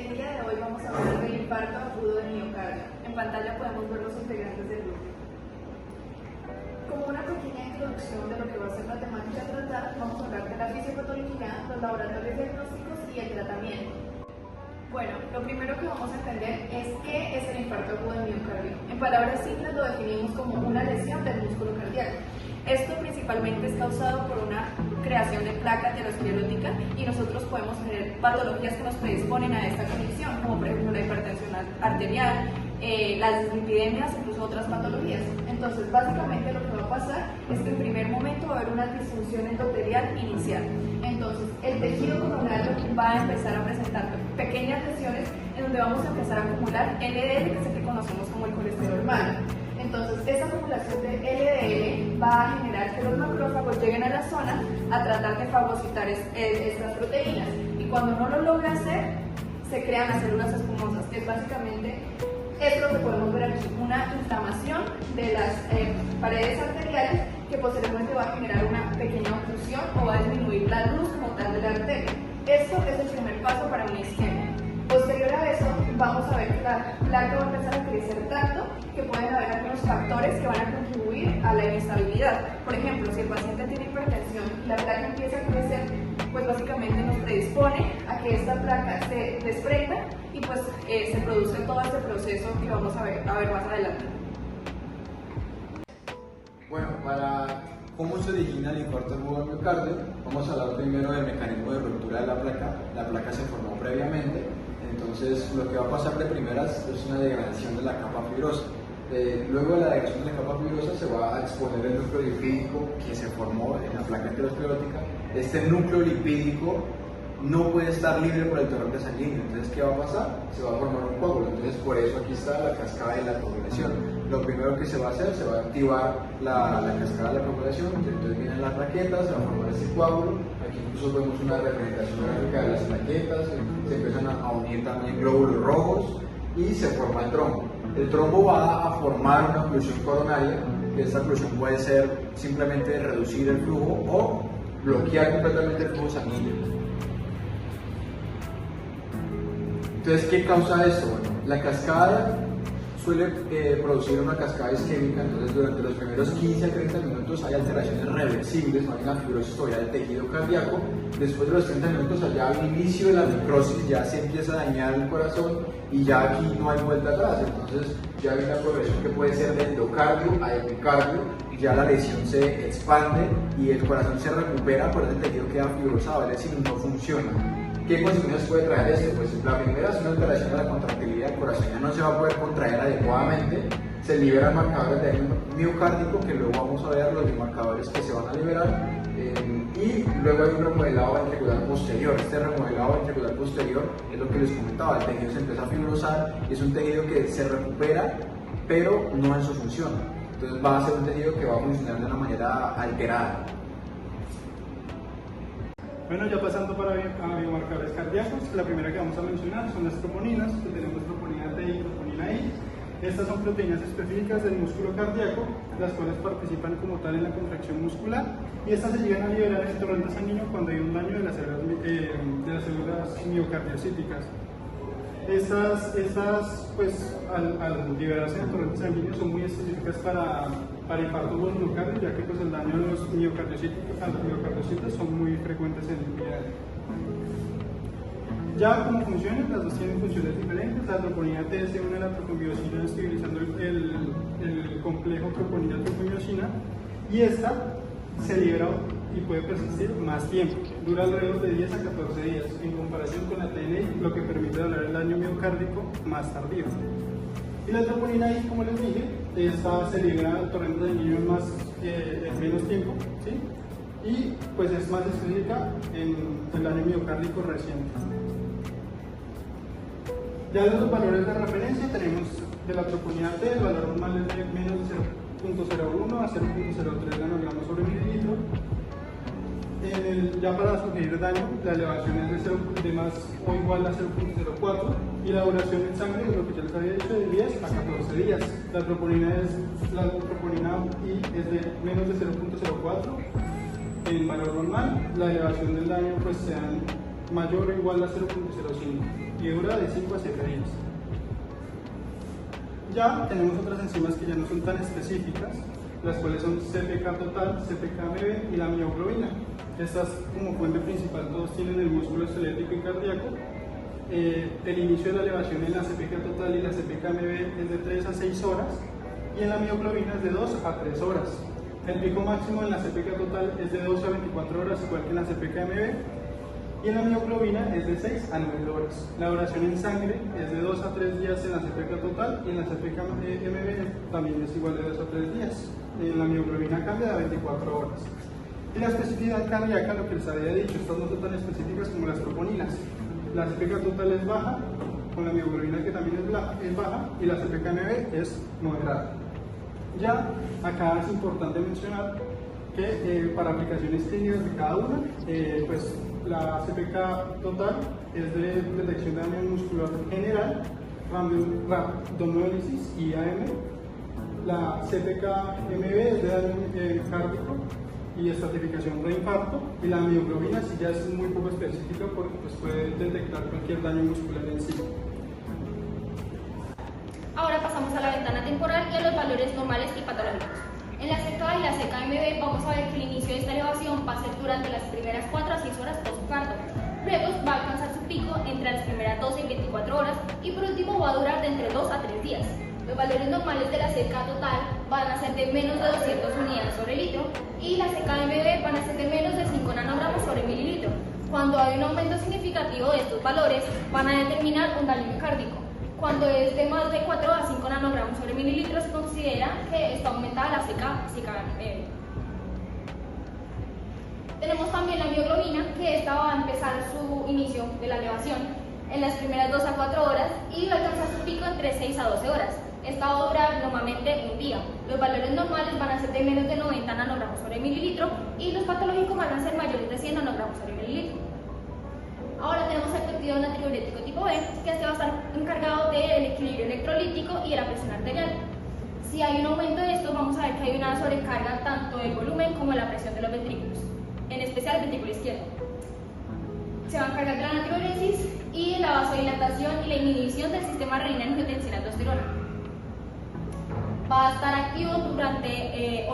El día de hoy vamos a hablar del infarto agudo del miocardio. En pantalla podemos ver los integrantes del grupo. Como una pequeña introducción de lo que va a ser la temática a tratar, vamos a hablar de la fisiopatología, los laboratorios diagnósticos y el tratamiento. Bueno, lo primero que vamos a entender es qué es el infarto agudo del miocardio. En palabras simples lo definimos como una lesión del músculo cardíaco. Esto principalmente es causado por una creación de placa aterosclerótica y nosotros podemos tener patologías que nos predisponen a esta condición, como por ejemplo la hipertensión arterial, las dislipidemias, incluso otras patologías. Entonces, básicamente lo que va a pasar es que en primer momento va a haber una disfunción endotelial inicial. Entonces, el tejido coronario va a empezar a presentar pequeñas lesiones en donde vamos a empezar a acumular LDL, que es el que conocemos como el colesterol malo. Entonces, esa acumulación de LDL va a generar que los macrófagos lleguen a la zona a tratar de fagocitar estas proteínas. Y cuando no lo logra hacer, se crean las células espumosas, que es básicamente esto lo que podemos ver aquí, una inflamación de las paredes arteriales que posteriormente va a generar una pequeña oclusión o va a disminuir la luz como tal de la arteria. Esto es el primer paso para una isquemia. Posterior a eso, vamos a ver que la placa va a empezar a crecer tanto que pueden haber algunos factores que van a contribuir a la inestabilidad. Por ejemplo, si el paciente tiene hipertensión y la placa empieza a crecer, pues básicamente nos predispone a que esta placa se desprenda y pues se produce todo este proceso que vamos a ver más adelante. Bueno, para cómo se origina el infarto agudo del miocardio, vamos a hablar primero del mecanismo de ruptura de la placa. La placa se formó previamente, entonces lo que va a pasar de primeras es una degradación de la capa fibrosa. Luego de la degradación de la capa fibrosa se va a exponer el núcleo lipídico que se formó en la placa aterosclerótica. Este núcleo lipídico no puede estar libre por el torrente sanguíneo, entonces ¿qué va a pasar? Se va a formar un coágulo, entonces por eso aquí está la cascada de la coagulación. Lo primero que se va a hacer, se va a activar la cascada de la coagulación, entonces vienen las plaquetas, se va a formar este coágulo, aquí incluso vemos una representación gráfica de las plaquetas, se empiezan a unir también glóbulos rojos y se forma el trombo. El trombo va a formar una oclusión coronaria, que esta oclusión puede ser simplemente reducir el flujo o bloquear completamente el flujo sanguíneo. Entonces, ¿qué causa esto? Bueno, la cascada suele producir una cascada isquémica, entonces durante los primeros 15 a 30 minutos hay alteraciones reversibles, no hay una fibrosis todavía del tejido cardíaco. Después de los 30 minutos allá al inicio de la necrosis ya se empieza a dañar el corazón y ya aquí no hay vuelta atrás, entonces ya hay una progresión que puede ser de endocardio a epicardio, ya la lesión se expande y el corazón se recupera, pero el tejido queda fibrosado, es decir, no funciona. ¿Qué consecuencias puede traer esto? Pues la primera es una alteración de la contractilidad del corazón, ya no se va a poder contraer adecuadamente, se liberan marcadores de daño miocárdico, que luego vamos a ver los marcadores que se van a liberar, y luego hay un remodelado ventricular posterior. Este remodelado ventricular posterior es lo que les comentaba, el tejido se empieza a fibrosar, es un tejido que se recupera, pero no en su función, entonces va a ser un tejido que va a funcionar de una manera alterada. Bueno, ya pasando para biomarcadores cardíacos, la primera que vamos a mencionar son las troponinas, que tenemos troponina T y troponina I. Estas son proteínas específicas del músculo cardíaco, las cuales participan como tal en la contracción muscular, y estas se llegan a liberar en el torrente sanguíneo cuando hay un daño de las células miocardiocíticas. Estas pues, al liberarse en el torrente sanguíneo son muy específicas para infarto agudo del miocardio, ya que pues, el daño a los miocardiocitos son muy frecuentes en el día a día. Ya como funciones, las dos tienen funciones diferentes. La troponina T se une a la tropomiosina estabilizando el complejo troponina-tropomiosina, y esta se libera y puede persistir más tiempo, dura alrededor de 10 a 14 días, en comparación con la TNI, lo que permite hablar el daño miocárdico más tardío. Y la troponina I, como les dije, esta se libera al torrente sanguíneo en menos tiempo, ¿sí? Y pues es más específica en el daño miocárdico reciente. Ya los valores de referencia tenemos de la troponina T, el valor normal es de menos 0.01 a 0.03 nanogramos sobre mililitro. Ya para sugerir daño, la elevación es de más o igual a 0.04 y la duración en sangre, es lo que ya les había dicho, de 10 a 14 días. La troponina I es de menos de 0.04 en valor normal. La elevación del daño pues se dan mayor o igual a 0.05 y dura de 5 a 7 días. Ya tenemos otras enzimas que ya no son tan específicas, las cuales son CPK total, CPK-MB y la mioglobina. Estas, como fuente principal, todos tienen el músculo esquelético y cardíaco. El inicio de la elevación en la CPK total y la CPK-MB es de 3 a 6 horas y en la mioglobina es de 2 a 3 horas. El pico máximo en la CPK total es de 12 a 24 horas, igual que en la CPK-MB, y en la mioglobina es de 6 a 9 horas. La duración en sangre es de 2 a 3 días en la CPK total y en la CPK-MB también es igual de 2 a 3 días. En la mioglobina cambia de 24 horas. Y la especificidad cardíaca, lo que les había dicho, estas no son tan específicas como las troponinas. La CPK total es baja, con la mioglobina que también es baja, y la CPK-MB es moderada. Ya acá es importante mencionar que para aplicaciones clínicas de cada una, pues la CPK total es de detección de daño muscular general, rhabdomyolysis y AM. La CPK-MB es de daño cardíaco y estratificación de infarto, y la mioglobina sí ya es muy poco específica porque pues, puede detectar cualquier daño muscular en sí. Ahora pasamos a la ventana temporal y a los valores normales y patológicos. En la CK y la CK-MB vamos a ver que el inicio de esta elevación va a ser durante las primeras 4 a 6 horas post-parto. Luego va a alcanzar su pico entre las primeras 12 y 24 horas y por último va a durar de entre 2 a 3 días. Los valores normales de la CK total van a ser de menos de 200 unidades sobre litro y la CK-MB van a ser de menos de 5 nanogramos sobre mililitro. Cuando hay un aumento significativo de estos valores, van a determinar un daño miocárdico. Cuando es de más de 4 a 5 nanogramos sobre mililitro, se considera que está aumentada la CK-MB. Tenemos también la mioglobina, que esta va a empezar su inicio de la elevación en las primeras 2 a 4 horas y va a alcanzar su pico entre 6 a 12 horas. Esta va a durar normalmente un día. Los valores normales van a ser de menos de 90 nanogramos sobre mililitro y los patológicos van a ser mayores de 100 nanogramos sobre mililitro. Ahora tenemos el péptido natriurético tipo B, que este va a estar encargado del equilibrio electrolítico y de la presión arterial. Si hay un aumento de esto, vamos a ver que hay una sobrecarga tanto del volumen como de la presión de los ventrículos, en especial el ventrículo izquierdo. Se va a encargar de la natriuresis y de la vasodilatación y la inhibición del sistema renina-angiotensina-aldosterona. Va a estar activo durante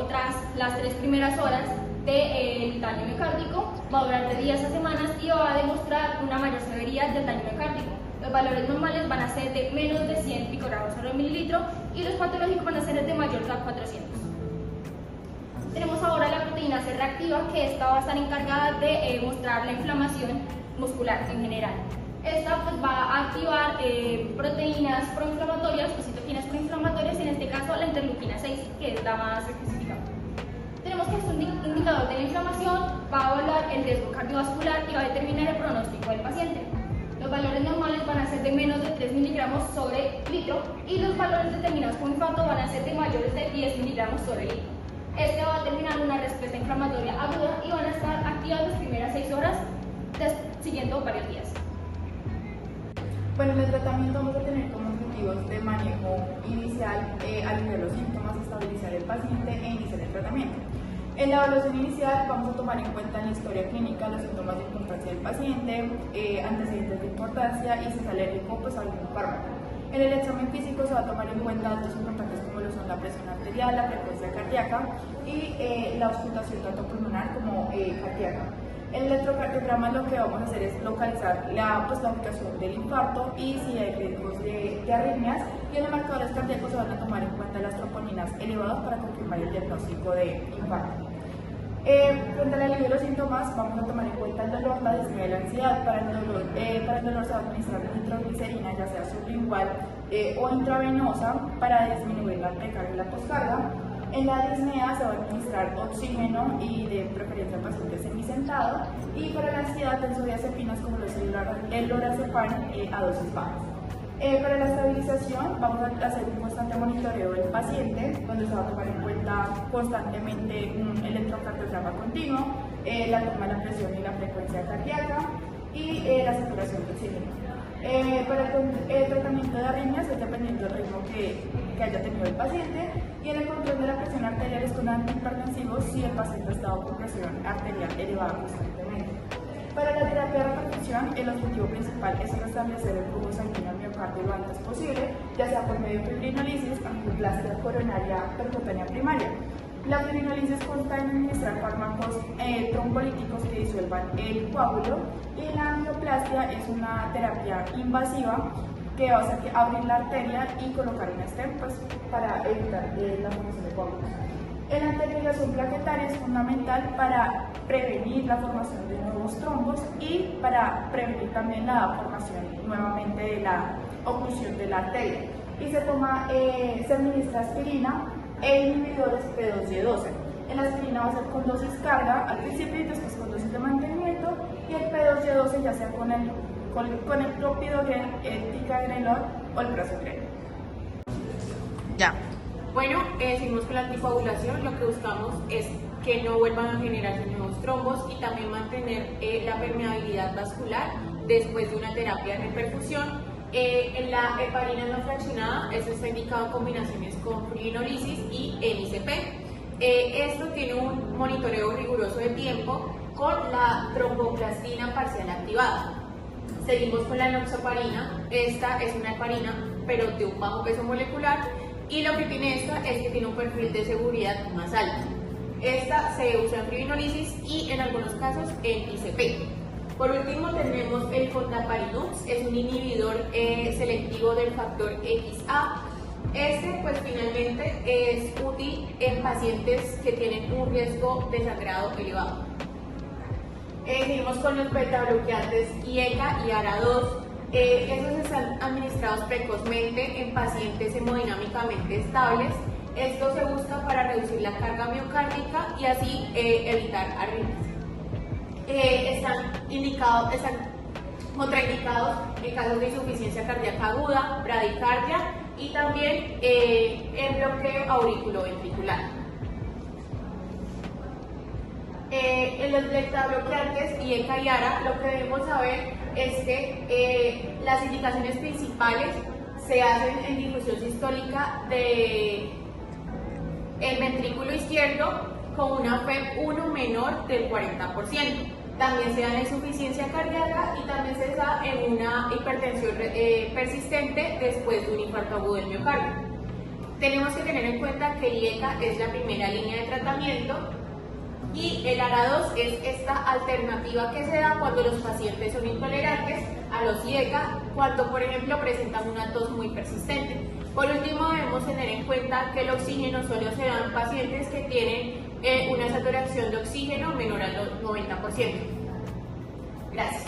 las 3 primeras horas del daño miocárdico, va a durar de días a semanas y va a demostrar una mayor severidad del daño miocárdico. Los valores normales van a ser de menos de 100 picogramos sobre mililitro y los patológicos van a ser de mayor a 400. Tenemos ahora la proteína C reactiva, que esta va a estar encargada de mostrar la inflamación muscular en general. Esta pues, va a activar proteínas proinflamatorias o citoquinas proinflamatorias, en este caso la interleuquina 6, que es la más específica. Tenemos que es un indicador de la inflamación, va a evaluar el riesgo cardiovascular y va a determinar el pronóstico del paciente. Los valores normales van a ser de menos de 3 miligramos sobre litro y los valores determinados como infarto van a ser de mayores de 10 miligramos sobre litro. Este va a determinar una respuesta inflamatoria aguda y van a estar activas las primeras 6 horas, siguiendo varios días. Bueno, en el tratamiento vamos a tener como objetivos de manejo inicial, aliviar los síntomas, estabilizar el paciente e iniciar el tratamiento. En la evaluación inicial vamos a tomar en cuenta en la historia clínica los síntomas de importancia del paciente, antecedentes de importancia y si es alérgico pues algún fármaco. En el examen físico se va a tomar en cuenta datos importantes como lo son la presión arterial, la frecuencia cardíaca y la auscultación tanto pulmonar como cardíaca. En el electrocardiograma lo que vamos a hacer es localizar la ubicación del infarto y si hay riesgos de arritmias, y en los marcadores cardíacos se van a tomar en cuenta las troponinas elevadas para confirmar el diagnóstico de infarto. Frente al alivio de los síntomas vamos a tomar en cuenta el dolor, la disnea y la ansiedad. Para el dolor se va a administrar nitroglicerina, ya sea sublingual o intravenosa, para disminuir la precarga y la poscarga. En la disnea se va a administrar oxígeno y de preferencia al paciente semisentado, y para la ansiedad benzodiazepinas como lo es el lorazepam a dosis bajas. Para la estabilización vamos a hacer un constante monitoreo del paciente, donde se va a tomar en cuenta constantemente un electrocardiograma continuo, la toma de la presión y la frecuencia cardíaca y la saturación de oxígeno. Para el tratamiento de arritmias es dependiendo del ritmo que haya tenido el paciente, y en el control de la presión arterial es con antihipertensivos si el paciente ha estado con presión arterial elevada constantemente. Para la terapia de reperfusión intervención, el objetivo principal es restablecer el flujo sanguíneo al miocardio lo antes posible, ya sea por medio de fibrinólisis, angioplastia coronaria percutánea primaria. La fibrinólisis consta en administrar fármacos trombolíticos que disuelvan el coágulo, y la angioplastia es una terapia invasiva que va a hacer que abrir la arteria y colocar un stent para evitar la formación de coágulos. La anterioración plaquetaria es fundamental para prevenir la formación de nuevos trombos y para prevenir también la formación nuevamente de la oclusión de la arteria. Y se administra aspirina e inhibidores P2Y12. La aspirina va a ser con dosis carga al principio y después con dosis de mantenimiento, y el P2Y12 ya sea con el clopidogrel, el ticagrelor o el prasugrel. Ya. Bueno, seguimos con la anticoagulación. Lo que buscamos es que no vuelvan a generarse nuevos trombos y también mantener la permeabilidad vascular después de una terapia de perfusión. En la heparina no fraccionada, eso está indicado en combinaciones con fibrinólisis y MICP. Esto tiene un monitoreo riguroso de tiempo con la tromboplastina parcial activada. Seguimos con la enoxaparina. Esta es una heparina, pero de un bajo peso molecular, y lo que tiene esta es que tiene un perfil de seguridad más alto. Esta se usa en fibrinólisis y en algunos casos en ICP. Por último tenemos el fondaparinux, es un inhibidor selectivo del factor XA. Este pues finalmente es útil en pacientes que tienen un riesgo de sangrado elevado. Seguimos con los beta bloqueantes IECA y ARA2. Estos están administrados precozmente en pacientes hemodinámicamente estables. Esto se busca para reducir la carga miocárdica y así evitar arritmias. Están contraindicados en casos de insuficiencia cardíaca aguda, bradicardia y también el bloqueo auriculoventricular. En los beta-bloqueantes IECA y ARA, lo que debemos saber es que las indicaciones principales se hacen en difusión sistólica del ventrículo izquierdo con una FEV1 menor del 40%. También se da en insuficiencia cardíaca y también se da en una hipertensión persistente después de un infarto agudo del miocardio. Tenemos que tener en cuenta que el IECA es la primera línea de tratamiento y el ARA2 es esta alternativa que se da cuando los pacientes son intolerantes a los IECA, cuando por ejemplo presentan una tos muy persistente. Por último, debemos tener en cuenta que el oxígeno solo se da en pacientes que tienen una saturación de oxígeno menor al 90%. Gracias.